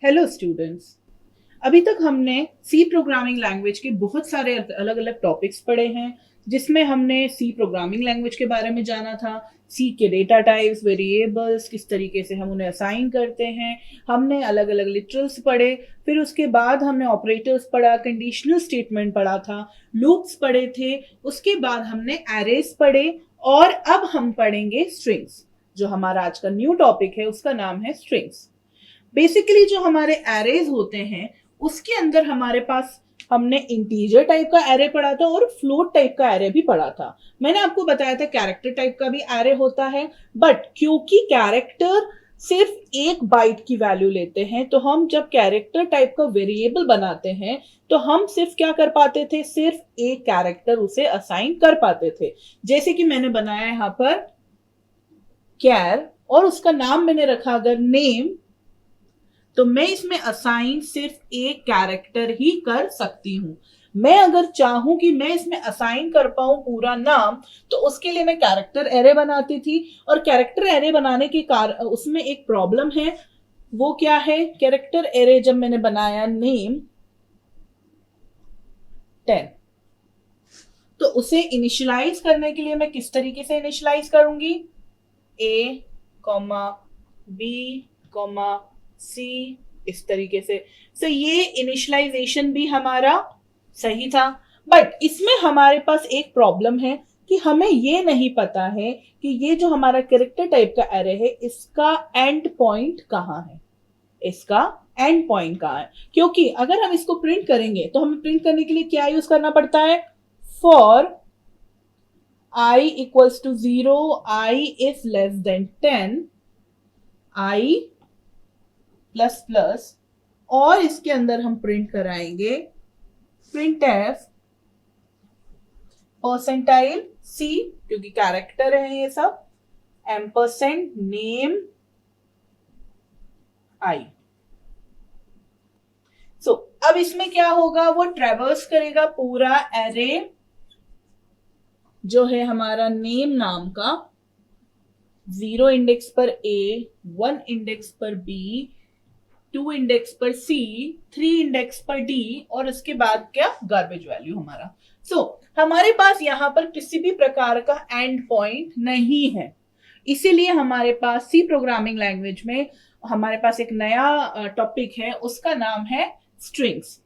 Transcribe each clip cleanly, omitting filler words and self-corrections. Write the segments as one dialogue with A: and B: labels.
A: Hello students. अभी तक हमने सी प्रोग्रामिंग लैंग्वेज के बहुत सारे अलग अलग टॉपिक्स पढ़े हैं, जिसमें हमने सी प्रोग्रामिंग लैंग्वेज के बारे में जाना था। सी के डेटा टाइप्स, वेरिएबल्स, किस तरीके से हम उन्हें असाइन करते हैं। हमने अलग अलग लिटरल्स पढ़े। फिर उसके बाद हमने ऑपरेटर्स पढ़ा, कंडीशनल स्टेटमेंट पढ़ा था, लूप्स पढ़े थे। उसके बाद हमने एरेज पढ़े और अब हम पढ़ेंगे स्ट्रिंग्स। जो हमारा आज का न्यू टॉपिक है उसका नाम है स्ट्रिंग्स। बेसिकली जो हमारे एरेज होते हैं उसके अंदर हमारे पास हमने इंटीजर टाइप का एरे पढ़ा था और फ्लोट टाइप का एरे भी पढ़ा था। मैंने आपको बताया था कैरेक्टर टाइप का भी एरे होता है, बट क्योंकि कैरेक्टर सिर्फ एक बाइट की वैल्यू लेते हैं, तो हम जब कैरेक्टर टाइप का वेरिएबल बनाते हैं तो हम सिर्फ क्या कर पाते थे, सिर्फ एक कैरेक्टर उसे असाइन कर पाते थे। जैसे कि मैंने बनाया यहां पर कैर और उसका नाम मैंने रखा अगर नेम, तो मैं इसमें असाइन सिर्फ एक कैरेक्टर ही कर सकती हूं। मैं अगर चाहूं कि मैं इसमें असाइन कर पाऊं पूरा नाम, तो उसके लिए मैं कैरेक्टर एरे बनाती थी। और कैरेक्टर एरे बनाने के उसमें एक प्रॉब्लम है। वो क्या है? कैरेक्टर एरे जब मैंने बनाया नेम 10, तो उसे इनिशियलाइज करने के लिए मैं किस तरीके से इनिशियलाइज करूंगी? ए कॉमा बी कॉमा सी, इस तरीके से। सो ये इनिशियलाइजेशन भी हमारा सही था, बट इसमें हमारे पास एक प्रॉब्लम है कि हमें ये नहीं पता है कि ये जो हमारा कैरेक्टर टाइप का एरे है इसका एंड पॉइंट कहाँ है। इसका एंड पॉइंट कहाँ है? क्योंकि अगर हम इसको प्रिंट करेंगे तो हमें प्रिंट करने के लिए क्या यूज करना पड़ता है? For I equals to 0, I is less than 10, I plus plus, और इसके अंदर हम प्रिंट कराएंगे प्रिंट एफ परसेंटाइल सी, क्योंकि कैरेक्टर है ये सब, एम्परसेंट नेम आई। सो अब इसमें क्या होगा? वो ट्रेवर्स करेगा पूरा एरे जो है हमारा नेम नाम का, 0 इंडेक्स पर ए, 1 इंडेक्स पर बी, 2 इंडेक्स पर सी, 3 इंडेक्स पर डी, और उसके बाद क्या? गार्बेज वैल्यू हमारा। हमारे पास यहां पर किसी भी प्रकार का एंड पॉइंट नहीं है। इसीलिए हमारे पास सी प्रोग्रामिंग लैंग्वेज में हमारे पास एक नया टॉपिक है, उसका नाम है स्ट्रिंग्स।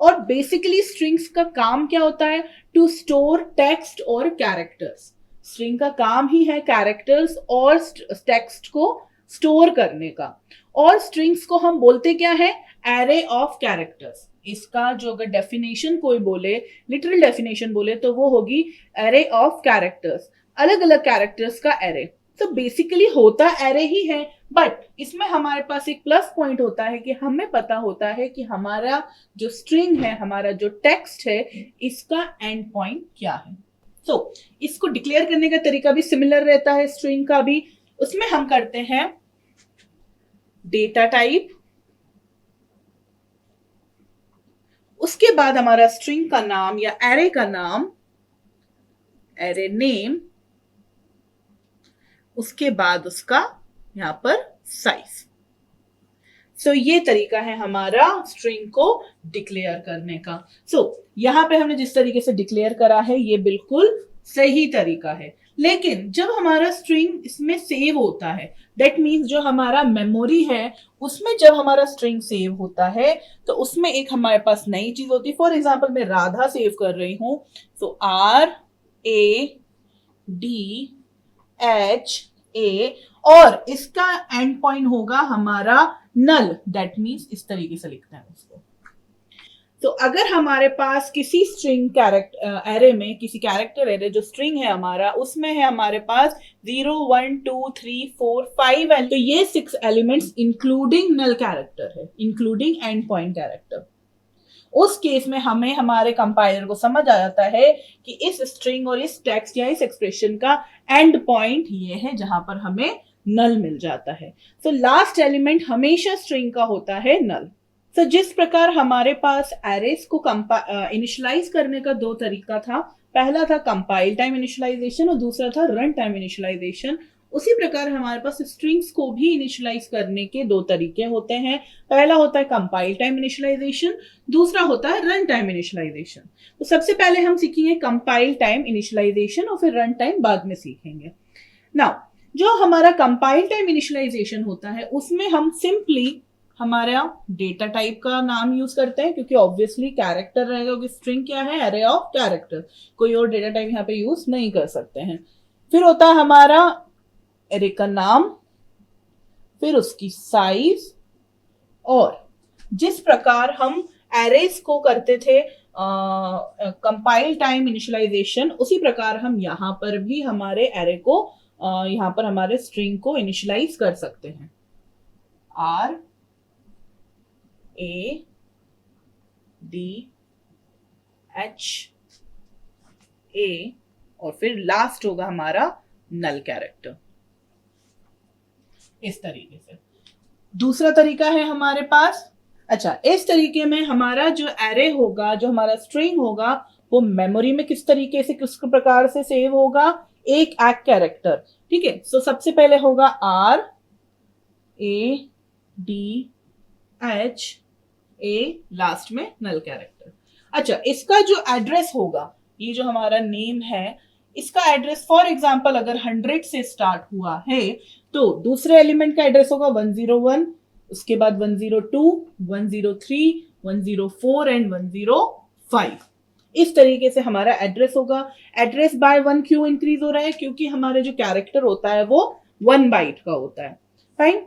A: और बेसिकली स्ट्रिंग्स का काम क्या होता है? टू स्टोर टेक्स्ट और कैरेक्टर्स। स्ट्रिंग का काम ही है कैरेक्टर्स और टेक्स्ट को स्टोर करने का। और स्ट्रिंग्स को हम बोलते क्या है? Array of characters. इसका जो अगर डेफिनेशन कोई बोले, लिटरल डेफिनेशन बोले, तो वो होगी एरे ऑफ कैरेक्टर्स, अलग अलग कैरेक्टर्स का एरे। तो बेसिकली होता एरे ही है, बट इसमें हमारे पास एक प्लस पॉइंट होता है कि हमें पता होता है कि हमारा जो स्ट्रिंग है, हमारा जो टेक्स्ट है, इसका एंड पॉइंट क्या है। इसको डिक्लेयर करने का तरीका भी सिमिलर रहता है स्ट्रिंग का भी। उसमें हम करते हैं डेटा टाइप, उसके बाद हमारा स्ट्रिंग का नाम या एरे का नाम, एरे नेम, उसके बाद उसका यहां पर साइज। ये तरीका है हमारा स्ट्रिंग को डिक्लेयर करने का। यहां पे हमने जिस तरीके से डिक्लेयर करा है ये बिल्कुल सही तरीका है। लेकिन जब हमारा स्ट्रिंग इसमें सेव होता है, दैट मीन्स जो हमारा मेमोरी है उसमें जब हमारा स्ट्रिंग सेव होता है, तो उसमें एक हमारे पास नई चीज होती है। फॉर एग्जाम्पल मैं राधा सेव कर रही हूं, तो RADHA, और इसका एंड पॉइंट होगा हमारा नल। दैट मीन्स इस तरीके से लिखते हैं उसको। तो अगर हमारे पास किसी स्ट्रिंग कैरेक्टर एरे में, किसी कैरेक्टर एरे जो स्ट्रिंग है हमारा, उसमें है हमारे पास 0 1 2 3 4 5, तो ये 6 एलिमेंट्स इंक्लूडिंग नल कैरेक्टर है, इंक्लूडिंग एंड पॉइंट कैरेक्टर। उस केस में हमें, हमारे कंपाइलर को समझ आ जाता है कि इस स्ट्रिंग और इस टेक्स्ट या इस एक्सप्रेशन का एंड पॉइंट ये है, जहां पर हमें नल मिल जाता है। लास्ट एलिमेंट हमेशा स्ट्रिंग का होता है नल। जिस प्रकार हमारे पास एरेस को इनिशियलाइज करने का दो तरीका था, पहला था कंपाइल टाइम इनिशियलाइजेशन और दूसरा था रन टाइम इनिशियलाइजेशन। उसी प्रकार हमारे पास स्ट्रिंग्स को भी इनिशियलाइज करने के दो तरीके होते हैं। पहला होता है कंपाइल टाइम इनिशियलाइजेशन, दूसरा होता है रन टाइम इनिशियलाइजेशन। तो सबसे पहले हम सीखेंगे कंपाइल टाइम इनिशियलाइजेशन और फिर रन टाइम बाद में सीखेंगे। नाउ जो हमारा कंपाइल टाइम इनिशियलाइजेशन होता है उसमें हम सिंपली हमारा डेटा टाइप का नाम यूज करते हैं, क्योंकि ऑब्वियसली कैरेक्टर रहेगा, क्योंकि स्ट्रिंग क्या है, एरे ऑफ कैरेक्टर, कोई और डेटा टाइप यहाँ पे यूज नहीं कर सकते हैं। फिर होता है हमारा एरे का नाम, फिर उसकी साइज, और जिस प्रकार हम एरेज को करते थे कंपाइल टाइम इनिशियलाइजेशन, उसी प्रकार हम यहाँ पर भी हमारे एरे को यहाँ पर हमारे स्ट्रिंग को इनिशियलाइज कर सकते हैं। R A D H A और फिर लास्ट होगा हमारा नल कैरेक्टर, इस तरीके से। दूसरा तरीका है हमारे पास, अच्छा इस तरीके में हमारा जो एरे होगा, जो हमारा स्ट्रिंग होगा, वो मेमोरी में किस तरीके से, किस प्रकार से सेव होगा, एक कैरेक्टर, ठीक है। सो सबसे पहले होगा R A D H A, last में नल कैरेक्टर। अच्छा इसका जो एड्रेस होगा, ये जो हमारा नेम है, इसका एड्रेस फॉर एग्जांपल अगर 100 से स्टार्ट हुआ है तो दूसरे एलिमेंट का एड्रेस होगा 101, उसके बाद 102, 103, 104 एंड 105। इस तरीके से हमारा एड्रेस होगा। एड्रेस बाय 1 क्यों इंक्रीज हो रहा है, क्योंकि हमारे जो कैरेक्टर होता है वो 1 बाइट का होता है, फाइन।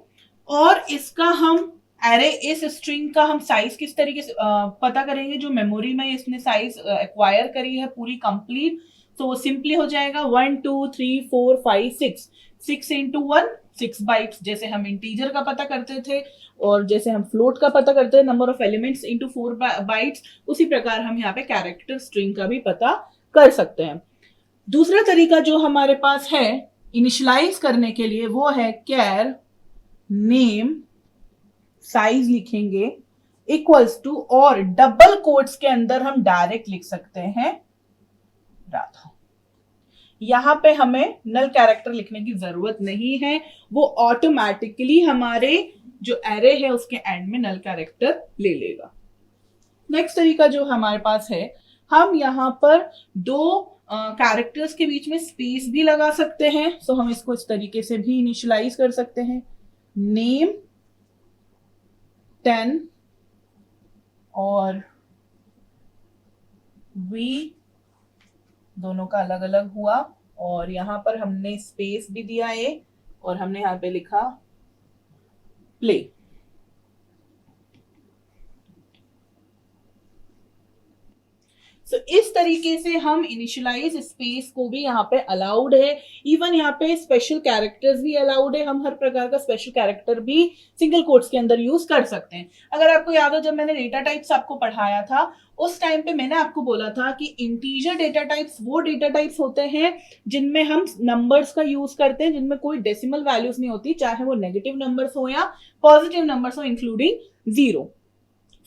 A: और इसका हम एरे, इस स्ट्रिंग का हम साइज किस तरीके से पता करेंगे, जो मेमोरी में इसने साइज एक्वायर करी है पूरी कंप्लीट, तो वो सिंपली हो जाएगा 1 2 3 4 5 6, 6 इंटू 1 6 बाइट्स। जैसे हम इंटीजर का पता करते थे और जैसे हम फ्लोट का पता करते थे, number of elements into 4 bytes, उसी प्रकार हम यहाँ पे कैरेक्टर स्ट्रिंग का भी पता कर सकते हैं। दूसरा तरीका जो हमारे पास है इनिशियलाइज करने के लिए, वो है कैर नेम साइज लिखेंगे इक्वल्स टू, और डबल कोट्स के अंदर हम डायरेक्ट लिख सकते हैं राधा। यहां पे हमें नल कैरेक्टर लिखने की जरूरत नहीं है, वो ऑटोमेटिकली हमारे जो एरे है उसके एंड में नल कैरेक्टर ले लेगा। नेक्स्ट तरीका जो हमारे पास है, हम यहां पर दो कैरेक्टर्स के बीच में स्पेस भी लगा सकते हैं। सो हम इसको इस तरीके से भी इनिशियलाइज कर सकते हैं, नेम 10 और वी दोनों का अलग अलग हुआ, और यहां पर हमने स्पेस भी दिया है और हमने यहां पे लिखा प्ले। इस तरीके से हम इनिशियलाइज स्पेस को भी यहाँ पे अलाउड है। इवन यहाँ पे स्पेशल कैरेक्टर्स भी अलाउड है, हम हर प्रकार का स्पेशल कैरेक्टर भी सिंगल कोट्स के अंदर यूज कर सकते हैं। अगर आपको याद हो, जब मैंने डेटा टाइप्स आपको पढ़ाया था उस टाइम पे मैंने आपको बोला था कि इंटीजर डेटा टाइप्स वो डेटा टाइप्स होते हैं जिनमें हम नंबर्स का यूज करते हैं, जिनमें कोई डेसिमल वैल्यूज नहीं होती, चाहे वो नेगेटिव नंबर्स हो या पॉजिटिव नंबर्स हो इंक्लूडिंग 0।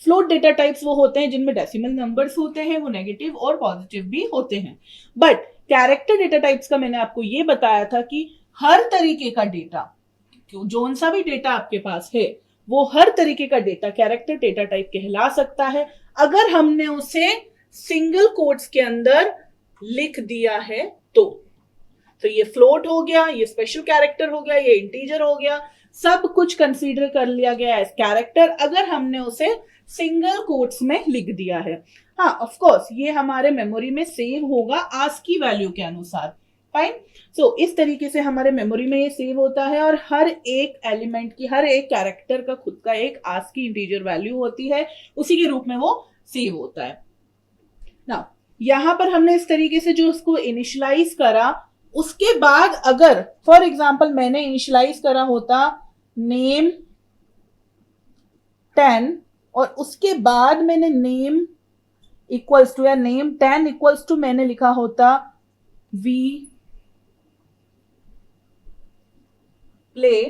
A: फ्लोट डेटा टाइप्स वो होते हैं जिनमें डेसिमल नंबर्स होते हैं, वो नेगेटिव और पॉजिटिव भी होते हैं। बट कैरेक्टर डेटा टाइप्स का मैंने आपको ये बताया था कि हर तरीके का डेटा, जो सा भी डेटा आपके पास है, वो हर तरीके का डेटा कैरेक्टर डेटा टाइप कहला सकता है, अगर हमने उसे सिंगल कोट्स के अंदर लिख दिया है तो ये फ्लोट हो गया, ये स्पेशल कैरेक्टर हो गया, ये इंटीजर हो गया, सब कुछ कंसीडर कर लिया गया एज कैरेक्टर अगर हमने उसे सिंगल कोट्स में लिख दिया है। हाँ ऑफ कोर्स ये हमारे मेमोरी में सेव होगा आस्की वैल्यू के अनुसार, फाइन। सो इस तरीके से हमारे मेमोरी में ये सेव होता है, और हर एक एलिमेंट की, हर एक कैरेक्टर का खुद का एक आस्की इंटीजर वैल्यू होती है, उसी के रूप में वो सेव होता है ना। यहां पर हमने इस तरीके से जो उसको इनिशियलाइज करा, उसके बाद अगर फॉर एग्जांपल मैंने इनिशियलाइज करा होता नेम 10 और उसके बाद मैंने नेम इक्वल्स टू या नेम 10 इक्वल्स टू मैंने लिखा होता वी प्ले,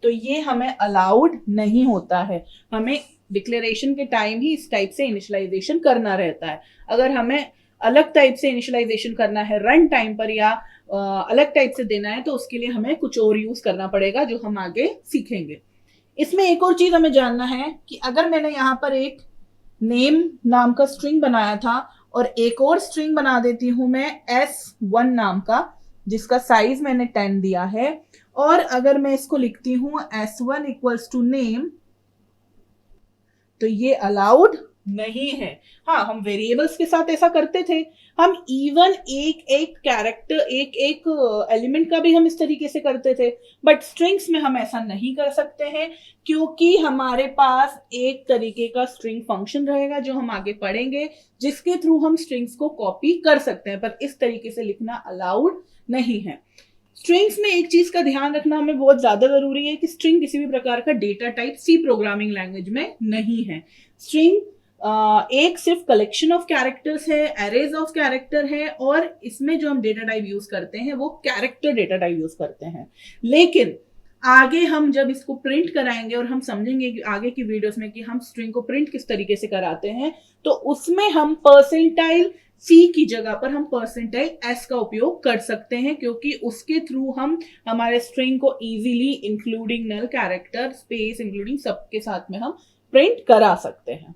A: तो ये हमें अलाउड नहीं होता है। हमें डिक्लेरेशन के टाइम ही इस टाइप से इनिशियलाइजेशन करना रहता है। अगर हमें अलग टाइप से इनिशियलाइजेशन करना है रन टाइम पर या अलग टाइप से देना है, तो उसके लिए हमें कुछ और यूज करना पड़ेगा जो हम आगे सीखेंगे। इसमें एक और चीज हमें जानना है कि अगर मैंने यहाँ पर एक नेम नाम का स्ट्रिंग बनाया था और एक और स्ट्रिंग बना देती हूं मैं S1 नाम का, जिसका साइज मैंने 10 दिया है, और अगर मैं इसको लिखती हूं S1 इक्वल्स टू नेम, तो ये अलाउड नहीं है। हाँ, हम वेरिएबल्स के साथ ऐसा करते थे, हम इवन एक एक कैरेक्टर एक एक एलिमेंट का भी हम इस तरीके से करते थे, बट स्ट्रिंग्स में हम ऐसा नहीं कर सकते हैं, क्योंकि हमारे पास एक तरीके का स्ट्रिंग फंक्शन रहेगा जो हम आगे पढ़ेंगे, जिसके थ्रू हम स्ट्रिंग्स को कॉपी कर सकते हैं, पर इस तरीके से लिखना अलाउड नहीं है। स्ट्रिंग्स में एक चीज का ध्यान रखना हमें बहुत ज्यादा जरूरी है कि स्ट्रिंग किसी भी प्रकार का data type C programming language में नहीं है। स्ट्रिंग एक सिर्फ कलेक्शन ऑफ कैरेक्टर्स है, एरेज ऑफ कैरेक्टर है, और इसमें जो हम डेटा टाइप यूज करते हैं वो कैरेक्टर डेटा टाइप यूज करते हैं। लेकिन आगे हम जब इसको प्रिंट कराएंगे और हम समझेंगे कि आगे की वीडियोस में कि हम स्ट्रिंग को प्रिंट किस तरीके से कराते हैं, तो उसमें हम परसेंटाइल सी की जगह पर हम परसेंटाइल एस का उपयोग कर सकते हैं, क्योंकि उसके थ्रू हम हमारे स्ट्रिंग को easily including null character space including सबके साथ में हम प्रिंट करा सकते हैं।